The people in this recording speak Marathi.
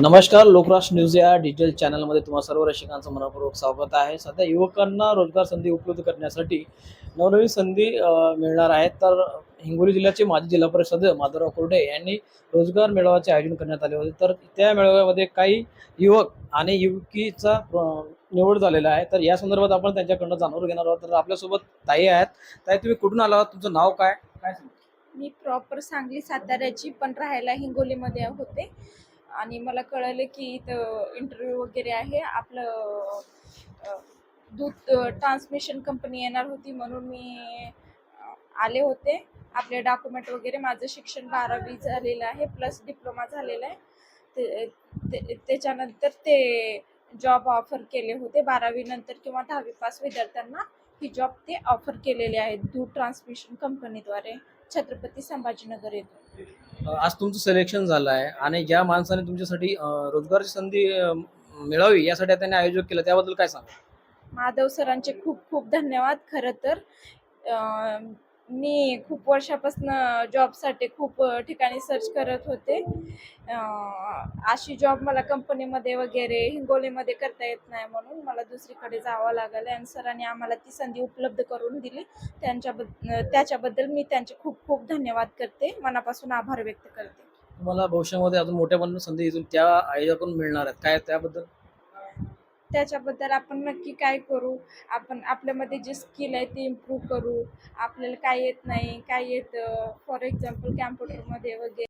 नमस्कार, लोकराष्ट्र न्यूज या डिजिटल चॅनलमध्ये तुम्हा सर्व रसिकांचं मनपूर्वक स्वागत आहे. सध्या युवकांना रोजगार संधी उपलब्ध करण्यासाठी नवनवीन संधी मिळणार आहेत. तर हिंगोली जिल्ह्याचे माजी जिल्हा परिषद माधवराव कुर्डे यांनी रोजगार मेळाव्याचे आयोजन करण्यात आले होते. तर त्या मेळाव्यामध्ये काही युवक आणि युवकीचा निवड झालेला आहे. तर या संदर्भात आपण त्यांच्याकडनं जाणून घेणार आहोत. तर आपल्यासोबत ताई आहेत. ताई, तुम्ही कुठून आला आहात? तुमचं नाव काय? काय सांगा? मी प्रॉपर सांगली साताऱ्याची, पण राहायला हिंगोलीमध्ये होते. आणि मला कळलं की इथं इंटरव्ह्यू वगैरे आहे. आपलं अ, दूध ट्रान्समिशन कंपनी येणार होती, म्हणून मी आले होते. आपले डॉक्युमेंट वगैरे, माझं शिक्षण 12वी झालेलं आहे प्लस डिप्लोमा झालेला आहे. त्याच्यानंतर ते जॉब ऑफर केले होते 12वी नंतर किंवा 10वी पास विद्यार्थ्यांना. ही जॉब ते ऑफर केलेले आहेत दूध ट्रान्समिशन कंपनीद्वारे, छत्रपती संभाजीनगर येथे. आज तुमचं सिलेक्शन झालं आहे आणि ज्या माणसाने तुमच्यासाठी रोजगाराची संधी मिळावी यासाठी त्यांनी आयोजन केलं, त्याबद्दल काय सांगा? माधव सरांचे खूप खूप धन्यवाद. खरं तर अं, मी खूप वर्षापासून जॉबसाठी खूप ठिकाणी सर्च करत होते. अशी जॉब मला कंपनीमध्ये वगैरे हिंगोलीमध्ये करता येत नाही, म्हणून मला दुसरीकडे जावं लागलं आणि सरांनी आम्हाला ती संधी उपलब्ध करून दिली. त्याच्याबद्दल मी त्यांचे खूप खूप धन्यवाद करते, मनापासून आभार व्यक्त करते. तुम्हाला भविष्यामध्ये अजून मोठ्या प्रमाणात संधी इथून त्या आयोजकाकडून मिळणार आहेत, काय त्याबद्दल? त्याच्याबद्दल आपण नक्की काय करू, आपण आपल्यामध्ये जे स्किल आहे ते इम्प्रूव्ह करू. आपल्याला काय येत नाही, काय येतं, फॉर एक्झाम्पल कॅम्प्युटरमध्ये वगैरे